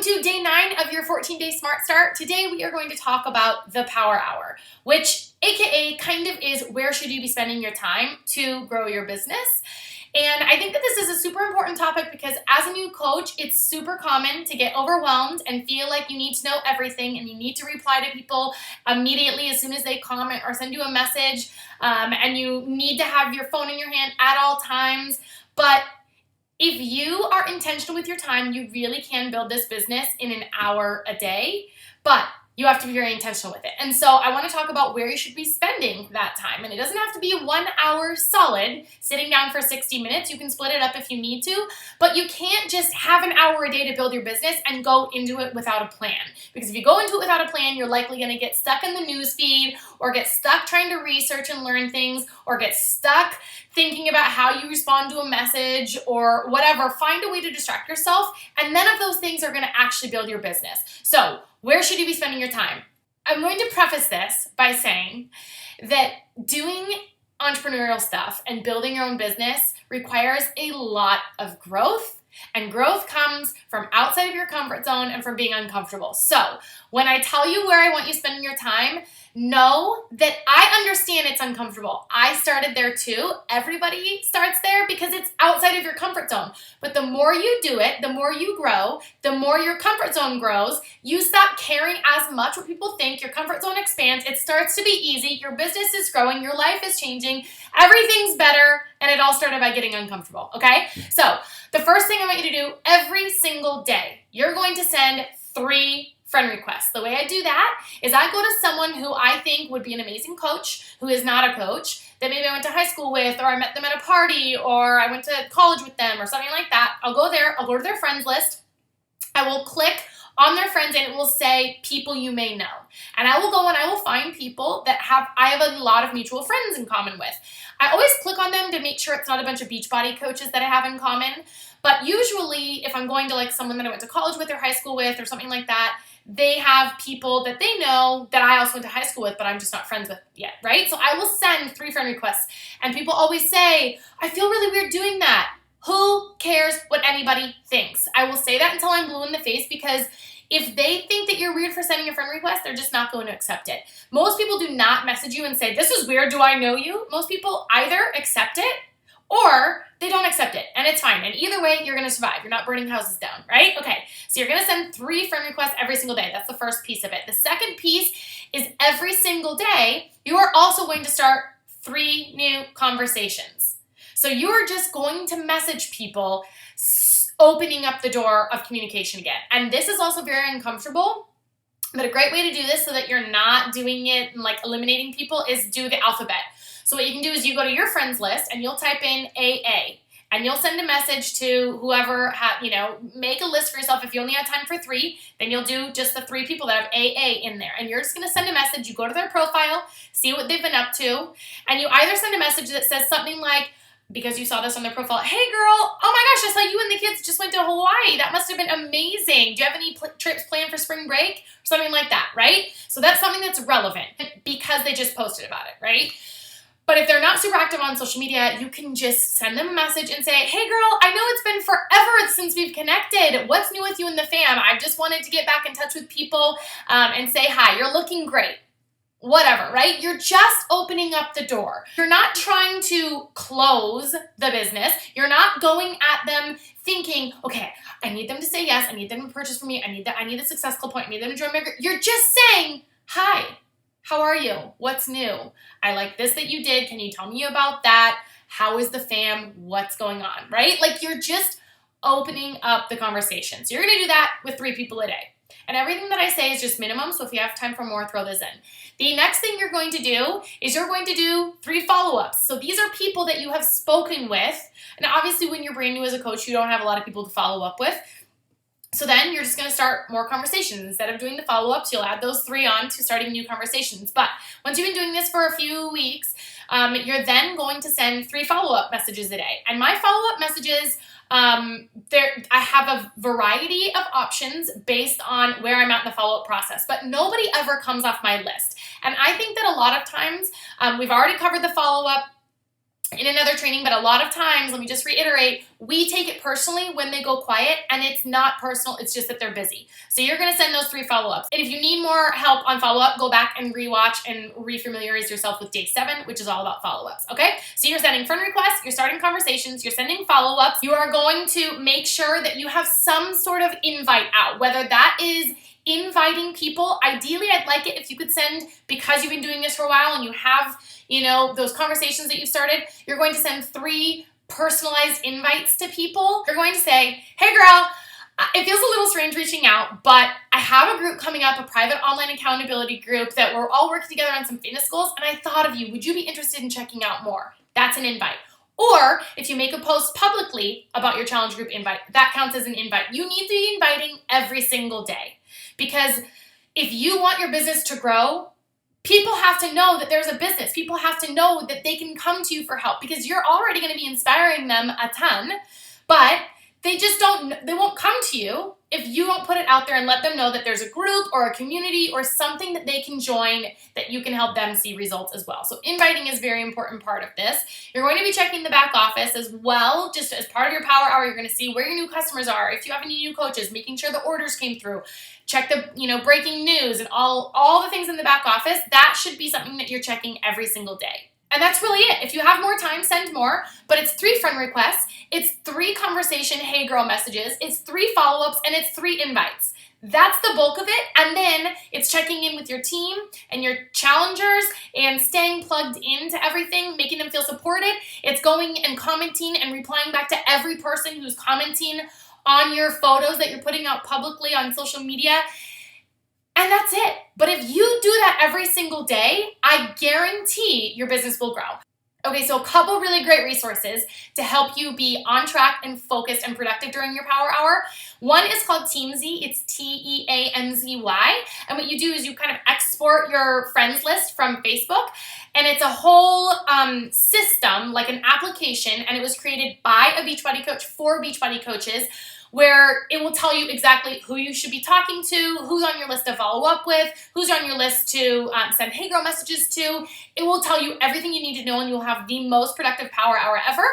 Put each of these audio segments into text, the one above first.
to day 9 of your 14-day Smart Start. Today we are going to talk about the power hour, which AKA kind of is where should you be spending your time to grow your business. And I think that this is a super important topic because as a new coach, it's super common to get overwhelmed and feel like you need to know everything and you need to reply to people immediately as soon as they comment or send you a message, and you need to have your phone in your hand at all times. But if you are intentional with your time, you really can build this business in an hour a day, but you have to be very intentional with it. And so I want to talk about where you should be spending that time. And it doesn't have to be 1 hour solid, sitting down for 60 minutes. You can split it up if you need to, but you can't just have an hour a day to build your business and go into it without a plan. Because if you go into it without a plan, you're likely going to get stuck in the news feed or get stuck trying to research and learn things or get stuck thinking about how you respond to a message or whatever. Find a way to distract yourself, and none of those things are going to actually build your business. So where should you be spending your time? I'm going to preface this by saying that doing entrepreneurial stuff and building your own business requires a lot of growth, and growth comes from outside of your comfort zone and from being uncomfortable. So when I tell you where I want you spending your time, know that I understand it's uncomfortable. I started there too. Everybody starts there because it's outside of your comfort zone. But the more you do it, the more you grow, the more your comfort zone grows. You stop caring as much what people think. Your comfort zone expands. It starts to be easy. Your business is growing. Your life is changing. Everything's better. And it all started by getting uncomfortable, okay? So the first thing I want you to do every single day, you're going to send 3 friend requests. The way I do that is I go to someone who I think would be an amazing coach, who is not a coach, that maybe I went to high school with, or I met them at a party, or I went to college with them, or something like that. I'll go there, I'll go to their friends list, I will click on their friends, and it will say people you may know. And I will go and I will find people that I have a lot of mutual friends in common with. I always click on them to make sure it's not a bunch of Beachbody coaches that I have in common. But usually if I'm going to like someone that I went to college with or high school with or something like that, they have people that they know that I also went to high school with, but I'm just not friends with yet, right? So I will send 3 friend requests. And people always say, I feel really weird doing that. Who cares what anybody thinks? I will say that until I'm blue in the face, because if they think that you're weird for sending a friend request, they're just not going to accept it. Most people do not message you and say, this is weird, do I know you? Most people either accept it or they don't accept it, and it's fine. And either way, you're going to survive. You're not burning houses down, right? Okay, so you're going to send 3 friend requests every single day. That's the first piece of it. The second piece is every single day, you are also going to start 3 new conversations. So you're just going to message people, opening up the door of communication again. And this is also very uncomfortable, but a great way to do this so that you're not doing it and like eliminating people is do the alphabet. So what you can do is you go to your friends list and you'll type in AA, and you'll send a message to whoever, make a list for yourself. If you only have time for 3, then you'll do just the 3 people that have AA in there. And you're just going to send a message. You go to their profile, see what they've been up to, and you either send a message that says something like, because you saw this on their profile, hey girl, oh my gosh, I saw you and the kids just went to Hawaii. That must have been amazing. Do you have any trips planned for spring break? Or something like that, right? So that's something that's relevant because they just posted about it, right? But if they're not super active on social media, you can just send them a message and say, hey girl, I know it's been forever since we've connected. What's new with you and the fam? I just wanted to get back in touch with people and say hi. You're looking great. Whatever, right? You're just opening up the door. You're not trying to close the business. You're not going at them thinking, okay, I need them to say yes. I need them to purchase from me. I need a successful point. I need them to join my group. You're just saying, hi, how are you? What's new? I like this that you did. Can you tell me about that? How is the fam? What's going on, right? Like you're just opening up the conversation. So you're going to do that with 3 people a day. And everything that I say is just minimum, so if you have time for more, throw this in. The next thing you're going to do is you're going to do 3 follow-ups. So these are people that you have spoken with. And obviously when you're brand new as a coach, you don't have a lot of people to follow up with. So then you're just going to start more conversations. Instead of doing the follow-ups, you'll add those 3 on to starting new conversations. But once you've been doing this for a few weeks, you're then going to send 3 follow-up messages a day. And my follow-up messages, I have a variety of options based on where I'm at in the follow-up process, but nobody ever comes off my list. And I think that a lot of times we've already covered the follow-up. in another training, but a lot of times, let me just reiterate, we take it personally when they go quiet, and it's not personal, it's just that they're busy. So you're gonna send those 3 follow-ups. And if you need more help on follow-up, go back and rewatch and refamiliarize yourself with day 7, which is all about follow-ups, okay? So you're sending friend requests, you're starting conversations, you're sending follow-ups, you are going to make sure that you have some sort of invite out, whether that is inviting people. Ideally, I'd like it if you could send, because you've been doing this for a while and you have, those conversations that you've started, you're going to send 3 personalized invites to people. You're going to say, hey girl, it feels a little strange reaching out, but I have a group coming up, a private online accountability group that we're all working together on some fitness goals, and I thought of you. Would you be interested in checking out more? That's an invite. Or if you make a post publicly about your challenge group invite, that counts as an invite. You need to be inviting every single day, because if you want your business to grow, people have to know that there's a business. People have to know that they can come to you for help, because you're already going to be inspiring them a ton, but they won't come to you if you don't put it out there and let them know that there's a group or a community or something that they can join that you can help them see results as well. So inviting is a very important part of this. You're going to be checking the back office as well. Just as part of your power hour, you're going to see where your new customers are. If you have any new coaches, making sure the orders came through. Check the breaking news and all the things in the back office. That should be something that you're checking every single day. And that's really it. If you have more time, send more, but it's 3 friend requests, it's 3 conversation hey girl messages, it's 3 follow-ups, and it's 3 invites. That's the bulk of it. And then it's checking in with your team and your challengers and staying plugged into everything, making them feel supported. It's going and commenting and replying back to every person who's commenting on your photos that you're putting out publicly on social media. And that's it. But if you do that every single day, I guarantee your business will grow. Okay, so a couple really great resources to help you be on track and focused and productive during your power hour. One is called Teamzy. It's Teamzy. And what you do is you kind of export your friends list from Facebook. And it's a whole system, like an application. And it was created by a Beachbody coach for Beachbody coaches, where it will tell you exactly who you should be talking to, who's on your list to follow up with, who's on your list to send hey girl messages to. It will tell you everything you need to know, and you'll have the most productive power hour ever.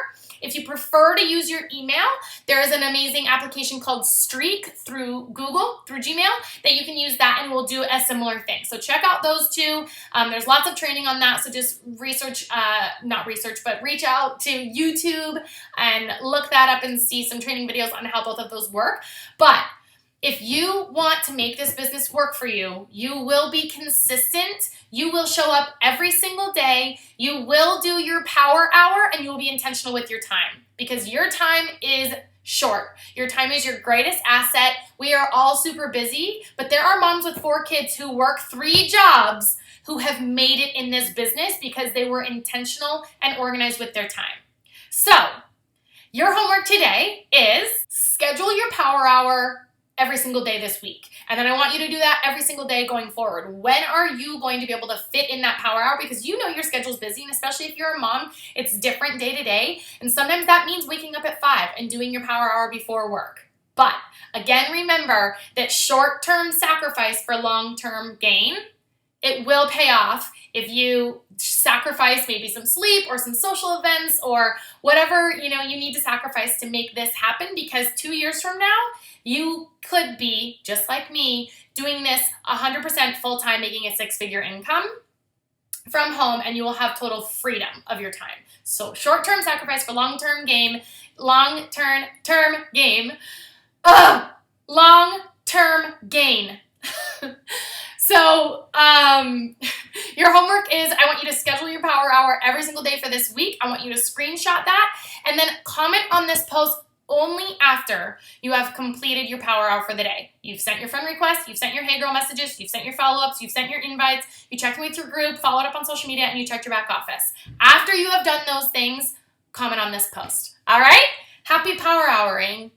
If you prefer to use your email, there is an amazing application called Streak through Google, through Gmail, that you can use that and will do a similar thing. So check out those 2. There's lots of training on that, so just reach out to YouTube and look that up and see some training videos on how both of those work. But if you want to make this business work for you, you will be consistent. You will show up every single day. You will do your power hour, and you will be intentional with your time, because your time is short. Your time is your greatest asset. We are all super busy, but there are moms with 4 kids who work 3 jobs who have made it in this business because they were intentional and organized with their time. So your homework today is schedule your power hour every single day this week. And then I want you to do that every single day going forward. When are you going to be able to fit in that power hour? Because you know your schedule's busy, and especially if you're a mom, it's different day to day. And sometimes that means waking up at 5 and doing your power hour before work. But again, remember that short-term sacrifice for long-term gain, it will pay off if you sacrifice maybe some sleep or some social events or whatever you need to sacrifice to make this happen, because 2 years from now, you could be, just like me, doing this 100% full-time, making a 6-figure income from home, and you will have total freedom of your time. So short-term sacrifice for long-term gain. Long-term gain. So your homework is, I want you to schedule your power hour every single day for this week. I want you to screenshot that and then comment on this post only after you have completed your power hour for the day. You've sent your friend requests, you've sent your hey girl messages, you've sent your follow-ups, you've sent your invites, you checked in with your group, followed up on social media, and you checked your back office. After you have done those things, comment on this post. All right? Happy power houring.